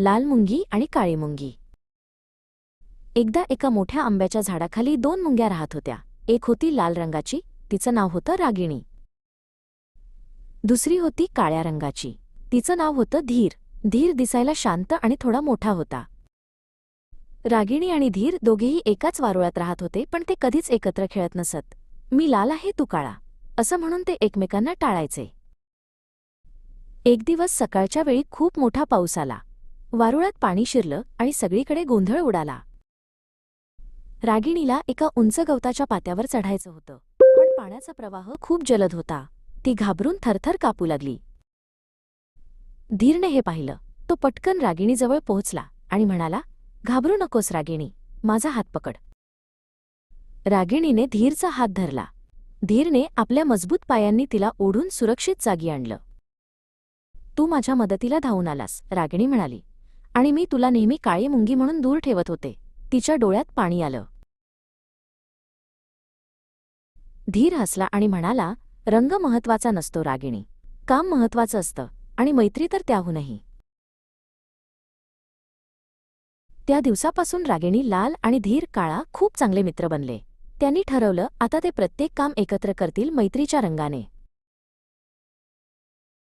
लाल मुंगी आणि काळी मुंगी. एकदा एका मोठ्या आंब्याच्या झाडाखाली दोन मुंग्या राहत होत्या. एक होती लाल रंगाची, तिचं नाव होतं रागिणी. दुसरी होती काळ्या रंगाची, तिचं नाव होतं धीर. धीर दिसायला शांत आणि थोडा मोठा होता. रागिणी आणि धीर दोघेही एकाच वारुळात राहत होते, पण ते कधीच एकत्र खेळत नसत. मी लाल आहे तू काळा, असं म्हणून ते एकमेकांना टाळायचे. एक दिवस सकाळच्या वेळी खूप मोठा पाऊस आला. वारुळात पाणी शिरलं आणि सगळीकडे गोंधळ उडाला. रागिणीला एका उंच गवताच्या पात्यावर चढायचं होतं, पण पाण्याचा प्रवाह खूप जलद होता. ती घाबरून थरथर कापू लागली. धीरने हे पाहिलं. तो पटकन रागिणीजवळ पोहोचला आणि म्हणाला, घाबरू नकोस रागिणी, माझा हात पकड. रागिणीने धीरचा हात धरला. धीरने आपल्या मजबूत पायांनी तिला ओढून सुरक्षित जागी आणलं. तू माझ्या मदतीला धावून आलास, रागिणी म्हणाली, आणि मी तुला नेहमी काळी मुंगी म्हणून दूर ठेवत होते. तिच्या डोळ्यात पाणी आलं. धीर हसला आणि म्हणाला, रंग महत्वाचा नसतो रागिणी, काम महत्वाचं असतं, आणि मैत्री तर त्याहूनही. त्या दिवसापासून रागिणी लाल आणि धीर काळा खूप चांगले मित्र बनले. त्यांनी ठरवलं, आता ते प्रत्येक काम एकत्र करतील मैत्रीच्या रंगाने.